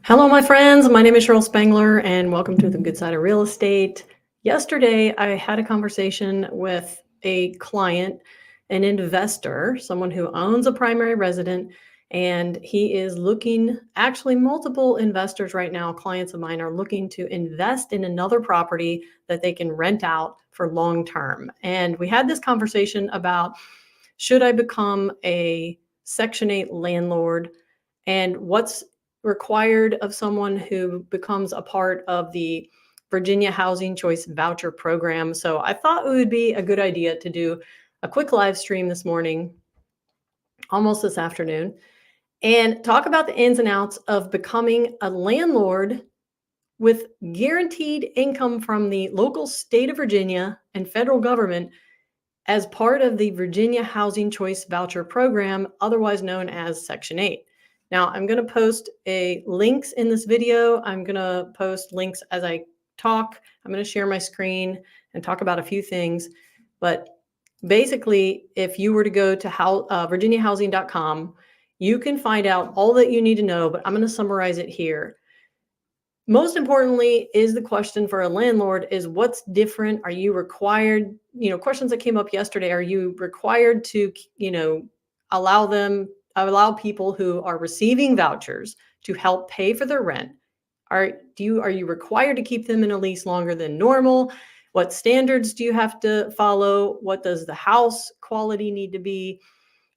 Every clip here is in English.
Hello, my friends. My name is Cheryl Spangler, and welcome to the Good Side of Real Estate. Yesterday, I had a conversation with a client, an investor, someone who owns a primary resident, and he is looking, actually, multiple investors right now, clients of mine, are looking to invest in another property that they can rent out for long term. And we had this conversation about, should I become a Section 8 landlord, and what's required of someone who becomes a part of the Virginia Housing Choice Voucher Program. So I thought it would be a good idea to do a quick live stream this morning, almost this afternoon, and talk about the ins and outs of becoming a landlord with guaranteed income from the local state of Virginia and federal government as part of the Virginia Housing Choice Voucher Program, otherwise known as Section 8. Now, I'm going to post links in this video. I'm going to post links as I talk. I'm going to share my screen and talk about a few things. But basically, if you were to go to virginiahousing.com, you can find out all that you need to know, but I'm going to summarize it here. Most importantly is the question for a landlord is what's different? Are you required, questions that came up yesterday, are you required to, allow people who are receiving vouchers to help pay for their rent? Are you required to keep them in a lease longer than normal? What standards do you have to follow? What does the house quality need to be?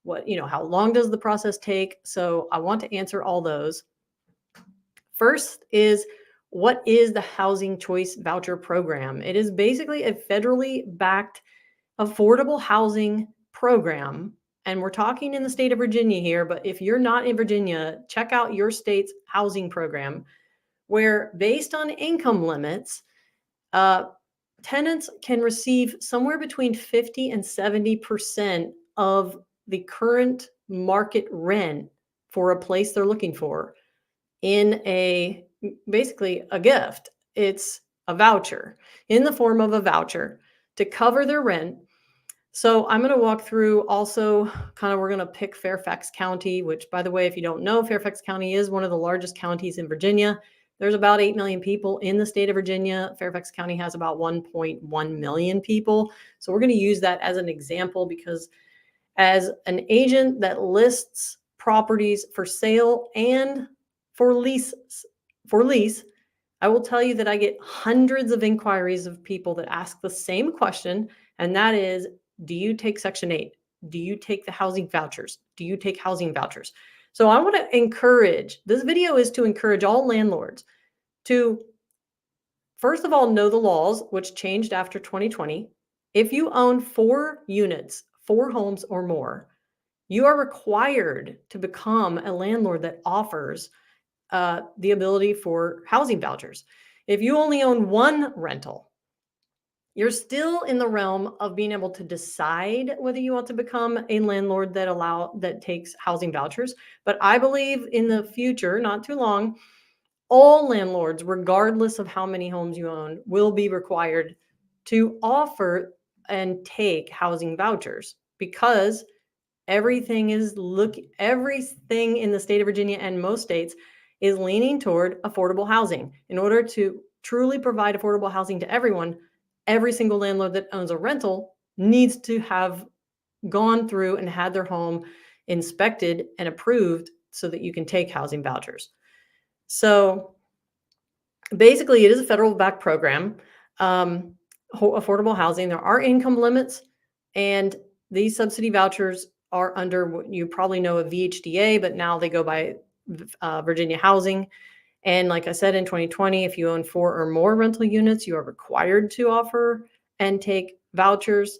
How long does the process take? So I want to answer all those. First is, what is the Housing Choice Voucher Program? It is basically a federally backed affordable housing program. And we're talking in the state of Virginia here, but if you're not in Virginia, check out your state's housing program, where based on income limits, tenants can receive somewhere between 50 and 70% of the current market rent for a place they're looking for in basically a gift. It's a voucher in the form of a voucher to cover their rent. So I'm going to walk through also we're going to pick Fairfax County, which, by the way, if you don't know, Fairfax County is one of the largest counties in Virginia. There's about 8 million people in the state of Virginia. Fairfax County has about 1.1 million people. So we're going to use that as an example because as an agent that lists properties for sale and for lease, I will tell you that I get hundreds of inquiries of people that ask the same question, and that is, do you take Section 8? Do you take the housing vouchers? Do you take housing vouchers? So I want to encourage, this video is to encourage all landlords to, first of all, know the laws, which changed after 2020. If you own 4 units, 4 homes or more, you are required to become a landlord that offers the ability for housing vouchers. If you only own 1 rental, you're still in the realm of being able to decide whether you want to become a landlord that takes housing vouchers. But I believe in the future, not too long, all landlords, regardless of how many homes you own, will be required to offer and take housing vouchers, because everything in the state of Virginia and most states is leaning toward affordable housing. In order to truly provide affordable housing to everyone, every single landlord that owns a rental needs to have gone through and had their home inspected and approved so that you can take housing vouchers. So basically, it is a federal backed program, affordable housing. There are income limits, and these subsidy vouchers are under what you probably know of VHDA, but now they go by Virginia Housing. And like I said, in 2020, if you own 4 or more rental units, you are required to offer and take vouchers.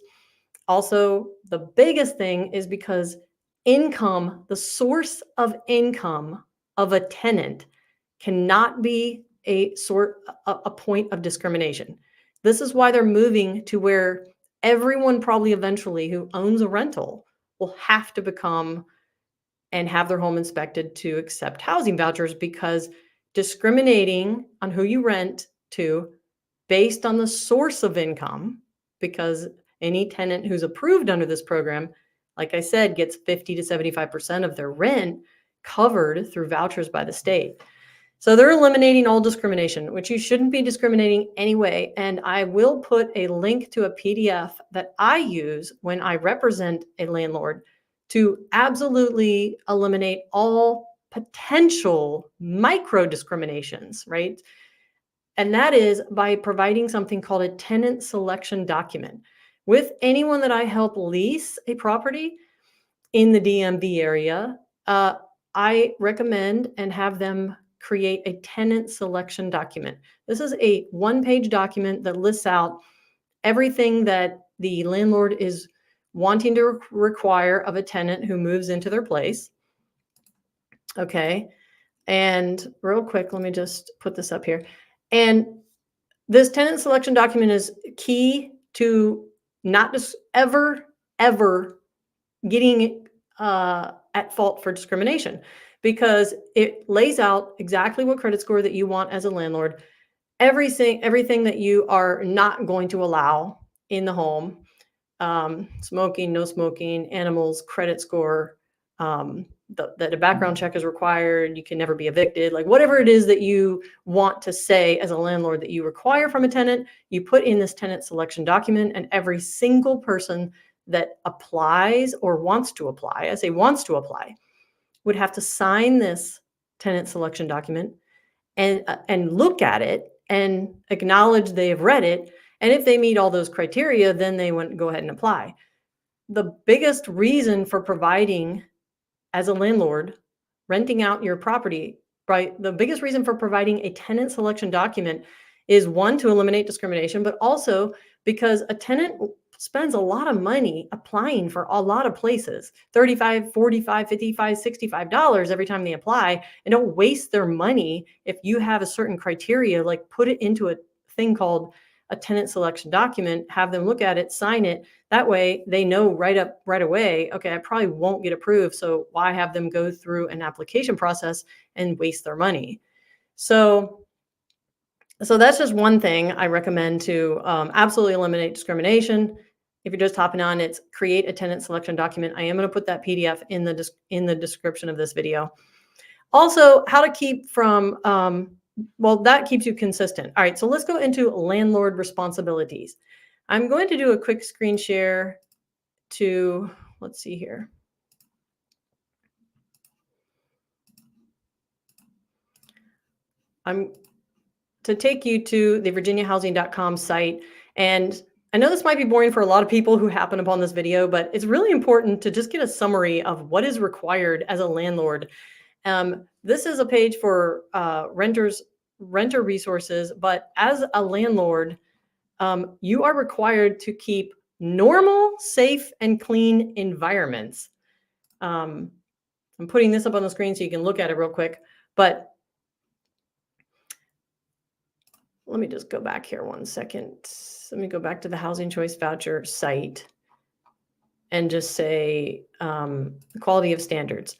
Also, the biggest thing is because income, the source of income of a tenant, cannot be a point of discrimination. This is why they're moving to where everyone probably eventually who owns a rental will have to become and have their home inspected to accept housing vouchers, because discriminating on who you rent to based on the source of income, because any tenant who's approved under this program, like I said, gets 50 to 75% of their rent covered through vouchers by the state. So they're eliminating all discrimination, which you shouldn't be discriminating anyway. And I will put a link to a PDF that I use when I represent a landlord to absolutely eliminate all potential micro discriminations, right? And that is by providing something called a tenant selection document. With anyone that I help lease a property in the DMV area, I recommend and have them create a tenant selection document. This is a one-page document that lists out everything that the landlord is wanting to require of a tenant who moves into their place. Okay. And real quick, let me just put this up here. And this tenant selection document is key to not just ever getting at fault for discrimination, because it lays out exactly what credit score that you want as a landlord, everything that you are not going to allow in the home, smoking, no smoking, animals, credit score, that a background check is required, you can never be evicted, like whatever it is that you want to say as a landlord that you require from a tenant, you put in this tenant selection document, and every single person that applies or wants to apply, I say wants to apply, would have to sign this tenant selection document and look at it and acknowledge they have read it. And if they meet all those criteria, then they want to go ahead and apply. The biggest reason for providing, as a landlord, renting out your property, right? The biggest reason for providing a tenant selection document is, one, to eliminate discrimination, but also because a tenant spends a lot of money applying for a lot of places, $35, $45, $55, $65 every time they apply, and don't waste their money. If you have a certain criteria, like put it into a thing called a tenant selection document, have them look at it, sign it. That way they know right away, okay, I probably won't get approved. So why have them go through an application process and waste their money? So that's just one thing I recommend to absolutely eliminate discrimination. If you're just hopping on, it's create a tenant selection document. I am going to put that PDF in the description of this video. Also, how to keep from, well, that keeps you consistent. All right, so let's go into landlord responsibilities. I'm going to do a quick screen share to, let's see here. I'm to take you to the virginiahousing.com site. And I know this might be boring for a lot of people who happen upon this video, but it's really important to just get a summary of what is required as a landlord. This is a page for renter resources, but as a landlord, you are required to keep normal, safe, and clean environments. I'm putting this up on the screen so you can look at it real quick, but let me just go back here one second. Let me go back to the Housing Choice Voucher site and just say quality of standards.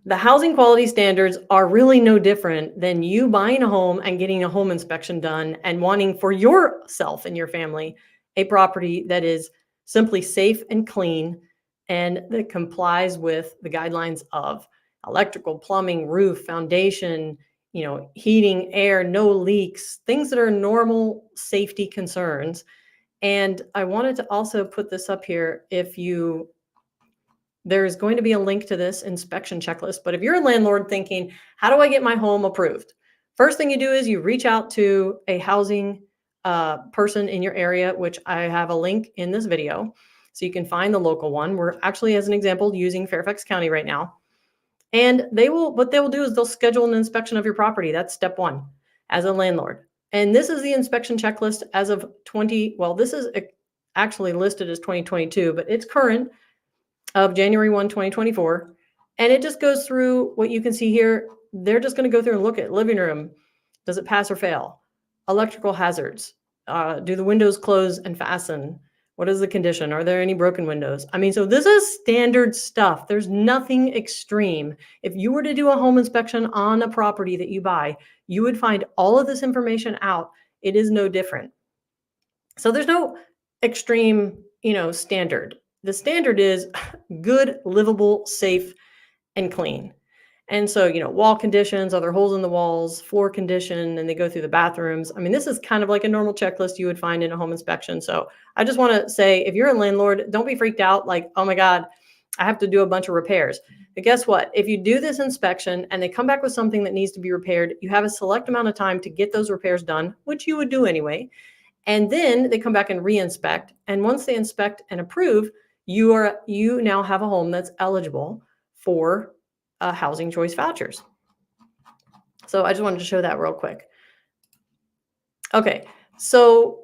The housing quality standards are really no different than you buying a home and getting a home inspection done and wanting for yourself and your family a property that is simply safe and clean and that complies with the guidelines of electrical, plumbing, roof, foundation, heating, air, no leaks, things that are normal safety concerns. And I wanted to also put this up here. There's going to be a link to this inspection checklist. But if you're a landlord thinking, how do I get my home approved? First thing you do is you reach out to a housing person in your area, which I have a link in this video. So you can find the local one. We're actually, as an example, using Fairfax County right now. And what they will do is they'll schedule an inspection of your property. That's step one as a landlord. And this is the inspection checklist as of this is actually listed as 2022, but it's current, of January 1, 2024. And it just goes through what you can see here. They're just going to go through and look at living room. Does it pass or fail? Electrical hazards. Do the windows close and fasten? What is the condition? Are there any broken windows? I mean, so this is standard stuff. There's nothing extreme. If you were to do a home inspection on a property that you buy, you would find all of this information out. It is no different. So there's no extreme, standard. The standard is good, livable, safe, and clean. And so, wall conditions, are there holes in the walls, floor condition, and they go through the bathrooms. I mean, this is kind of like a normal checklist you would find in a home inspection. So I just want to say, if you're a landlord, don't be freaked out like, oh my God, I have to do a bunch of repairs. But guess what? If you do this inspection and they come back with something that needs to be repaired, you have a select amount of time to get those repairs done, which you would do anyway. And then they come back and re-inspect. And once they inspect and approve, you now have a home that's eligible for housing choice vouchers. So I just wanted to show that real quick. Okay, so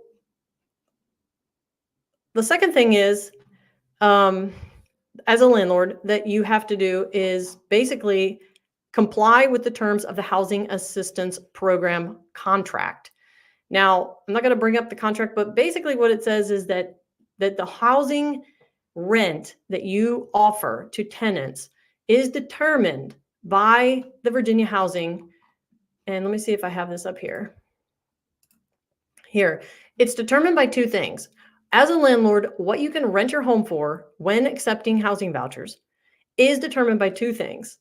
the second thing is, as a landlord, that you have to do is basically comply with the terms of the Housing Assistance Program contract. Now, I'm not going to bring up the contract, but basically what it says is that the housing rent that you offer to tenants is determined by the Virginia Housing. And let me see if I have this up here. Here, it's determined by two things. As a landlord, what you can rent your home for when accepting housing vouchers is determined by two things.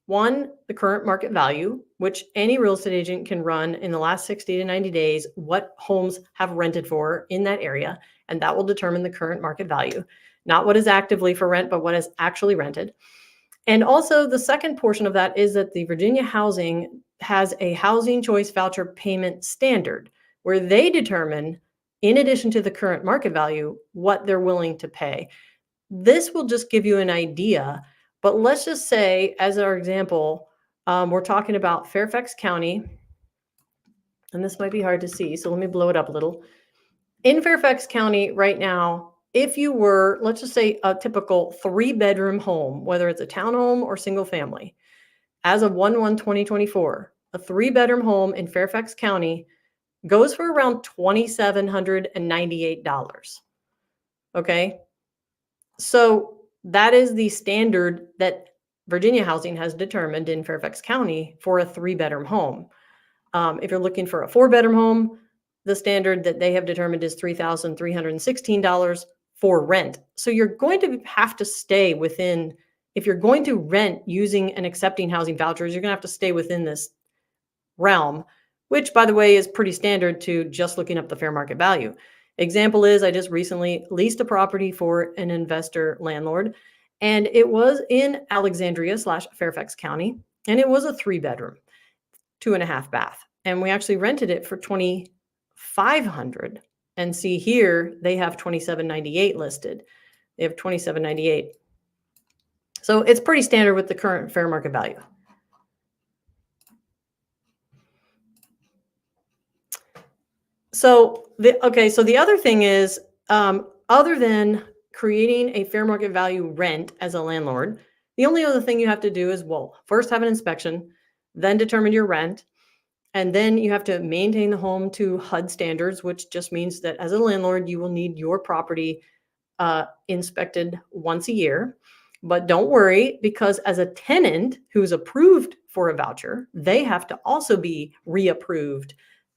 One, the current market value, which any real estate agent can run in the last 60 to 90 days, what homes have rented for in that area, and that will determine the current market value, not what is actively for rent, but what is actually rented. And also the second portion of that is that the Virginia Housing has a housing choice voucher payment standard where they determine, in addition to the current market value, what they're willing to pay. This will just give you an idea, but let's just say, as our example, we're talking about Fairfax County, and this might be hard to see, so let me blow it up a little. In Fairfax County right now, if you were, let's just say, a typical 3-bedroom home, whether it's a townhome or single family, as of 1/1/2024, a 3-bedroom home in Fairfax County goes for around $2,798. Okay. So that is the standard that Virginia Housing has determined in Fairfax County for a 3-bedroom home. If you're looking for a 4-bedroom home, the standard that they have determined is $3,316 for rent. So you're going to have to stay within, if you're going to rent using and accepting housing vouchers, you're going to have to stay within this realm, which, by the way, is pretty standard to just looking up the fair market value. Example is, I just recently leased a property for an investor landlord, and it was in Alexandria/Fairfax County, and it was a 3-bedroom, 2.5 bath. And we actually rented it for $2,500. And see here, they have $2,798 listed. They have $2,798. So it's pretty standard with the current fair market value. So the other thing is, other than creating a fair market value rent as a landlord, the only other thing you have to do is, well, first have an inspection, then determine your rent, and then you have to maintain the home to HUD standards, which just means that as a landlord, you will need your property inspected once a year. But don't worry, because as a tenant who's approved for a voucher, they have to also be reapproved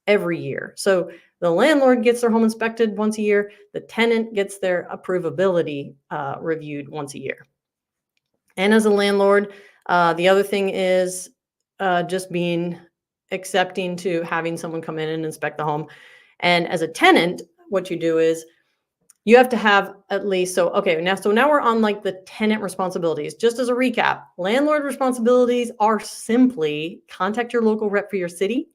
every year. So the landlord gets their home inspected once a year. The tenant gets their approvability reviewed once a year. And as a landlord, the other thing is just accepting to having someone come in and inspect the home. And as a tenant, what you do is you have to have at least, so now we're on like the tenant responsibilities. Just as a recap, landlord responsibilities are simply contact your local rep for your city,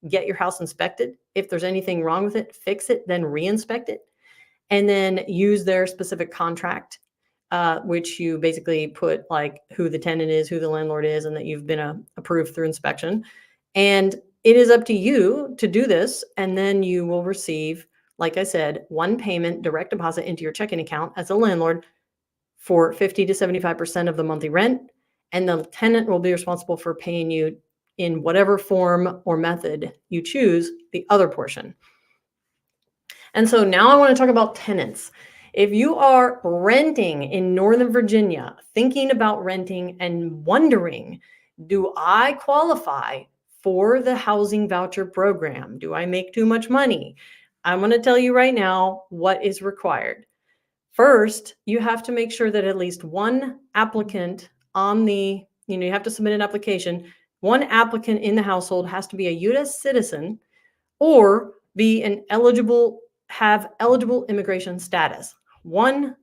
get your house inspected. If there's anything wrong with it, fix it, then re-inspect it. And then use their specific contract, which you basically put like who the tenant is, who the landlord is, and that you've been approved through inspection. And it is up to you to do this. And then you will receive, like I said, one payment direct deposit into your checking account as a landlord for 50 to 75% of the monthly rent. And the tenant will be responsible for paying you in whatever form or method you choose the other portion. And so now I want to talk about tenants. If you are renting in Northern Virginia, thinking about renting and wondering, do I qualify for the housing voucher program? Do I make too much money? I'm going to tell you right now what is required. First, you have to make sure that at least one applicant on the you have to submit an application. One applicant in the household has to be a U.S. citizen or have eligible immigration status. One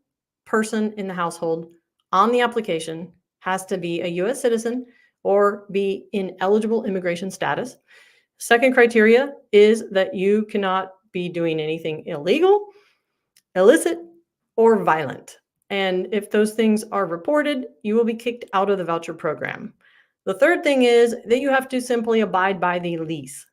person in the household on the application has to be a U.S. citizen or be in eligible immigration status. Second criteria is that you cannot be doing anything illegal, illicit, or violent. And if those things are reported, you will be kicked out of the voucher program. The third thing is that you have to simply abide by the lease.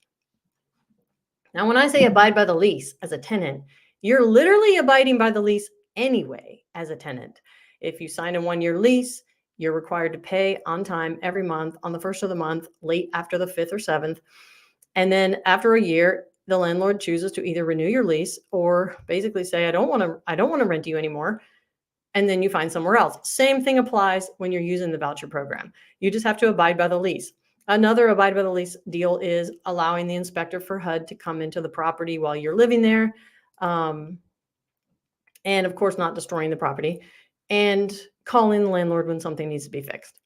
Now, when I say abide by the lease as a tenant, you're literally abiding by the lease anyway as a tenant. If you sign a 1-year lease, you're required to pay on time every month on the first of the month, late after the 5th or 7th. And then after a year, the landlord chooses to either renew your lease or basically say, I don't want to rent you anymore. And then you find somewhere else. Same thing applies when you're using the voucher program. You just have to abide by the lease. Another abide by the lease deal is allowing the inspector for HUD to come into the property while you're living there. And of course, not destroying the property, and calling the landlord when something needs to be fixed.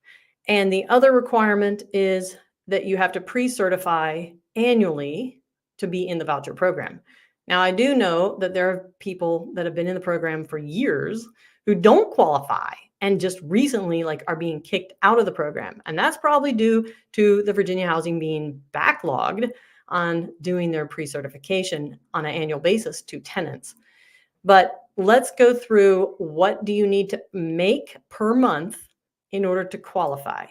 And the other requirement is that you have to pre-certify annually to be in the voucher program. Now, I do know that there are people that have been in the program for years who don't qualify and just recently are being kicked out of the program. And that's probably due to the Virginia Housing being backlogged on doing their pre-certification on an annual basis to tenants. But let's go through, what do you need to make per month in order to qualify?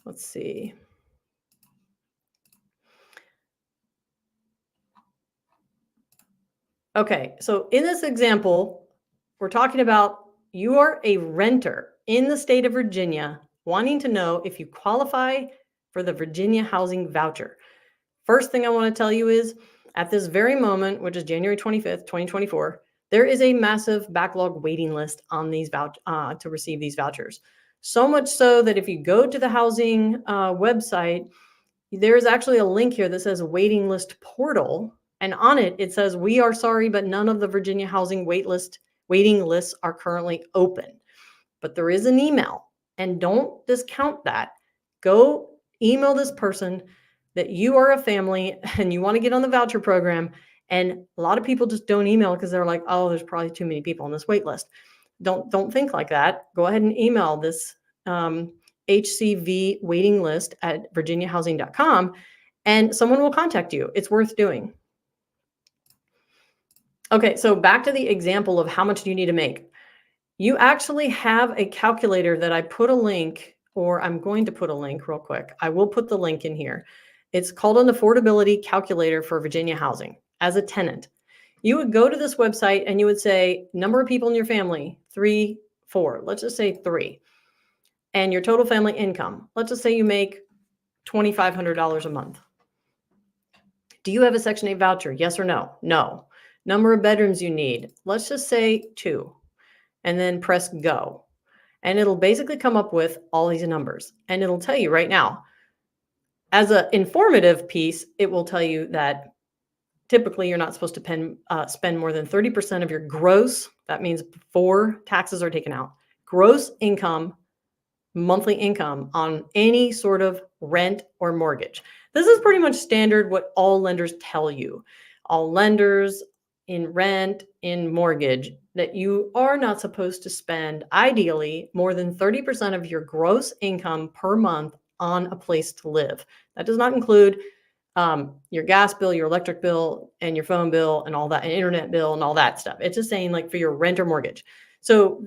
Let's see. Okay, so in this example, we're talking about you are a renter in the state of Virginia wanting to know if you qualify for the Virginia Housing Voucher. First thing I want to tell you is, at this very moment, which is January 25th, 2024, there is a massive backlog waiting list on these to receive these vouchers. So much so that if you go to the housing website, there's actually a link here that says waiting list portal. And on it, it says, we are sorry, but none of the Virginia housing waiting lists are currently open. But there is an email, and don't discount that. Go email this person that you are a family and you want to get on the voucher program. And a lot of people just don't email because they're like, oh, there's probably too many people on this wait list. Don't think like that. Go ahead and email this HCV waiting list at virginiahousing.com, and someone will contact you. It's worth doing. Okay, so back to the example of how much do you need to make. You actually have a calculator that I put a link, or I'm going to put a link real quick. I will put the link in here. It's called an affordability calculator for Virginia housing as a tenant. You would go to this website and you would say, number of people in your family, 3, 4, let's just say 3. And your total family income, let's just say you make $2,500 a month. Do you have a Section 8 voucher? Yes or no? No. Number of bedrooms you need, let's just say 2. And then press go. And it'll basically come up with all these numbers. And it'll tell you right now, as an informative piece, it will tell you that typically you're not supposed to spend more than 30% of your gross, that means before taxes are taken out, gross income, monthly income on any sort of rent or mortgage. This is pretty much standard what all lenders tell you. All lenders in rent, in mortgage, that you are not supposed to spend ideally more than 30% of your gross income per month on a place to live. That does not include your gas bill, your electric bill, and your phone bill, and all that, and internet bill, and all that stuff. It's just saying for your rent or mortgage. So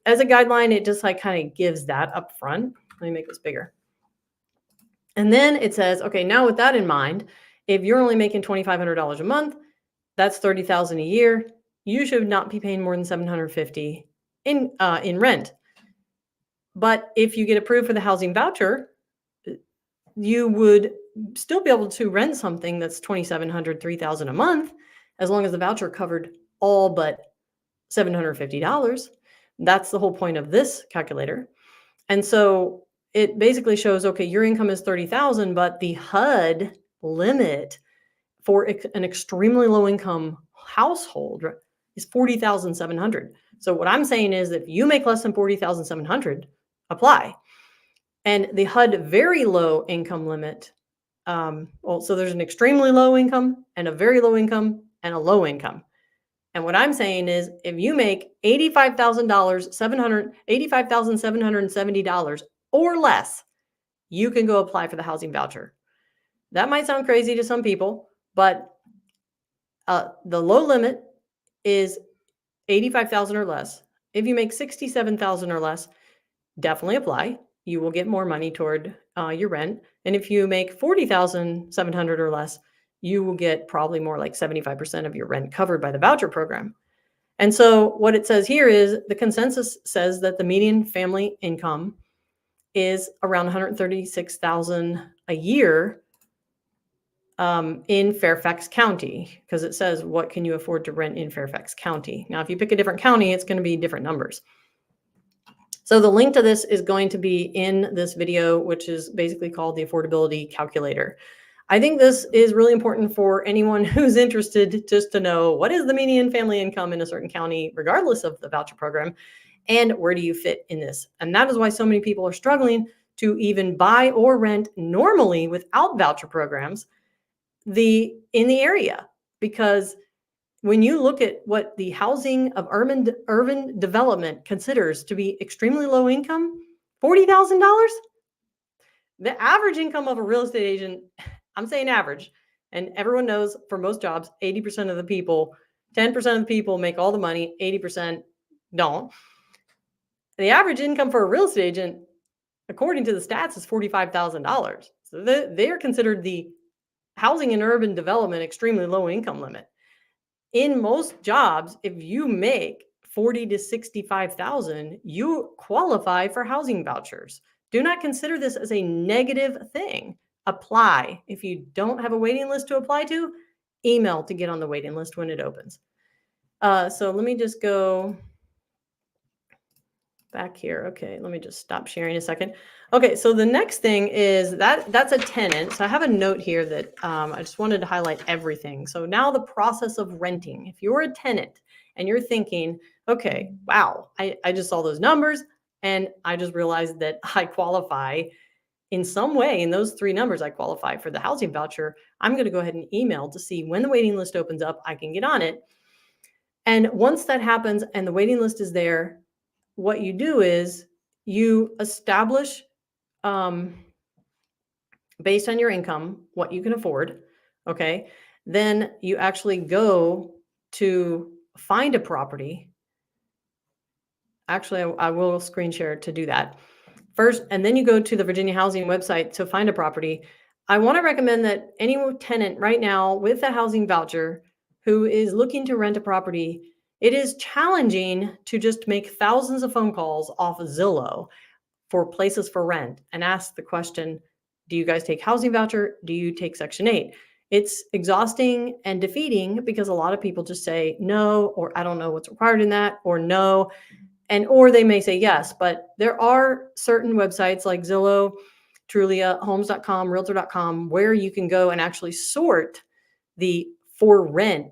as a guideline, it just kind of gives that up front. Let me make this bigger. And then it says, okay, now with that in mind, if you're only making $2,500 a month, that's $30,000 a year. You should not be paying more than $750 in rent. But if you get approved for the housing voucher, you would still be able to rent something that's $2,700, $3,000 a month, as long as the voucher covered all but $750. That's the whole point of this calculator. And so it basically shows, okay, your income is $30,000, but the HUD limit for an extremely low income household is $40,700. So what I'm saying is, if you make less than $40,700, apply. And the HUD very low income limit, so there's an extremely low income and a very low income and a low income. And what I'm saying is if you make $85,770 or less, you can go apply for the housing voucher. That might sound crazy to some people, but the low limit is 85,000 or less. If you make 67,000 or less, definitely apply. You will get more money toward your rent. And if you make 40,700 or less, you will get probably more like 75% of your rent covered by the voucher program. And so what it says here is the consensus says that the median family income is around 136,000 a year in Fairfax County, because it says what can you afford to rent in Fairfax County. Now, if you pick a different county, it's going to be different numbers. So the link to this is going to be in this video, which is basically called the affordability calculator. I think this is really important for anyone who's interested just to know what is the median family income in a certain county, regardless of the voucher program, and where do you fit in this? And that is why so many people are struggling to even buy or rent normally without voucher programs in the area. Because when you look at what the housing of urban development considers to be extremely low income, $40,000, the average income of a real estate agent, I'm saying average, and everyone knows for most jobs, 80% of the people, 10% of the people make all the money, 80% don't. The average income for a real estate agent, according to the stats, is $45,000. So they are considered the housing and urban development extremely low income limit. In most jobs, if you make 40 to 65,000, you qualify for housing vouchers. Do not consider this as a negative thing. Apply. If you don't have a waiting list to apply to, email to get on the waiting list when it opens. So let me just go back here. Okay, let me just stop sharing a second. Okay, so the next thing is that's a tenant. So I have a note here that I just wanted to highlight everything. So now the process of renting. If you're a tenant and you're thinking, okay, wow, I just saw those numbers and I just realized that I qualify in some way in those three numbers, I qualify for the housing voucher. I'm going to go ahead and email to see when the waiting list opens up, I can get on it. And once that happens and the waiting list is there, what you do is you establish, based on your income, what you can afford. Okay. Then you actually go to find a property. Actually, I will screen share to do that first. And then you go to the Virginia Housing website to find a property. I want to recommend that any tenant right now with a housing voucher who is looking to rent a property, it is challenging to just make thousands of phone calls off of Zillow for places for rent and ask the question, do you guys take housing voucher? Do you take Section 8? It's exhausting and defeating because a lot of people just say no, or I don't know what's required in that, or no. Or they may say yes, but there are certain websites like Zillow, Trulia, homes.com, realtor.com, where you can go and actually sort the for rent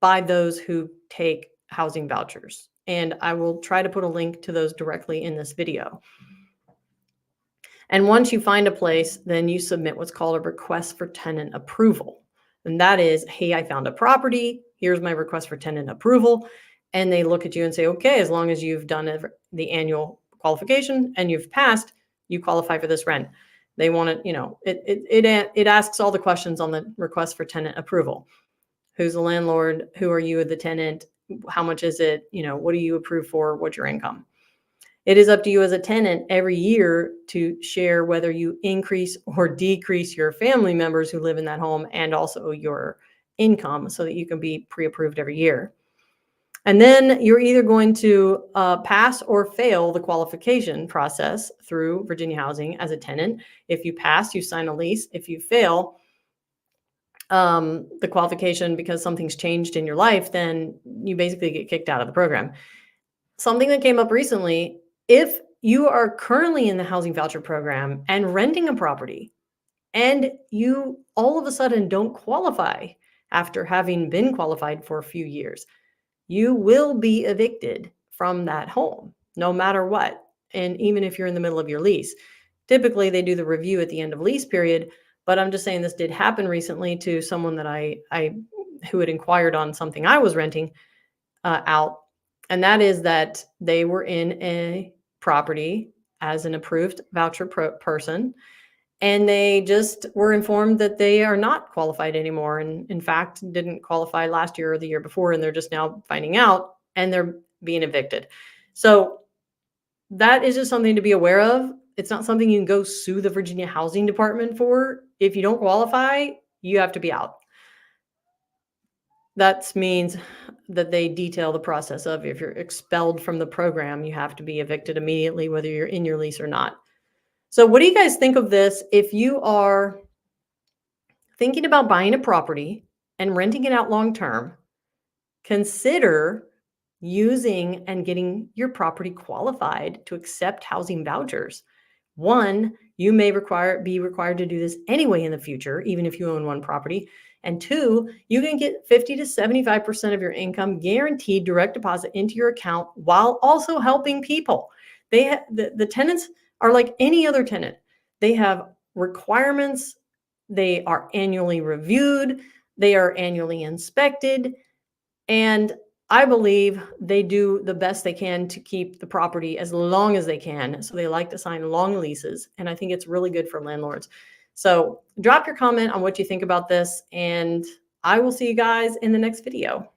by those who take housing vouchers. And I will try to put a link to those directly in this video. And once you find a place, then you submit what's called a request for tenant approval. And that is, hey, I found a property. Here's my request for tenant approval. And they look at you and say, okay, as long as you've done the annual qualification and you've passed, you qualify for this rent. They want to, it asks all the questions on the request for tenant approval. Who's the landlord? Who are you, the tenant? How much is it? What do you approve for? What's your income? It is up to you as a tenant every year to share whether you increase or decrease your family members who live in that home and also your income so that you can be pre-approved every year. And then you're either going to pass or fail the qualification process through Virginia Housing as a tenant. If you pass, you sign a lease. If you fail the qualification because something's changed in your life, then you basically get kicked out of the program. Something that came up recently, if you are currently in the housing voucher program and renting a property and you all of a sudden don't qualify after having been qualified for a few years, you will be evicted from that home, no matter what. And even if you're in the middle of your lease, typically they do the review at the end of lease period. But I'm just saying this did happen recently to someone that I who had inquired on something I was renting out, and that is that they were in a property as an approved voucher person, and they just were informed that they are not qualified anymore, and in fact didn't qualify last year or the year before, and they're just now finding out, and they're being evicted. So that is just something to be aware of. It's not something you can go sue the Virginia Housing Department for. If you don't qualify, you have to be out. That means that they detail the process of if you're expelled from the program, you have to be evicted immediately, whether you're in your lease or not. So what do you guys think of this? If you are thinking about buying a property and renting it out long term, consider using and getting your property qualified to accept housing vouchers. One, you may be required to do this anyway in the future, even if you own one property. And two, you can get 50 to 75% of your income guaranteed direct deposit into your account while also helping people. The tenants are like any other tenant. They have requirements. They are annually reviewed. They are annually inspected. And I believe they do the best they can to keep the property as long as they can. So they like to sign long leases. And I think it's really good for landlords. So drop your comment on what you think about this. And I will see you guys in the next video.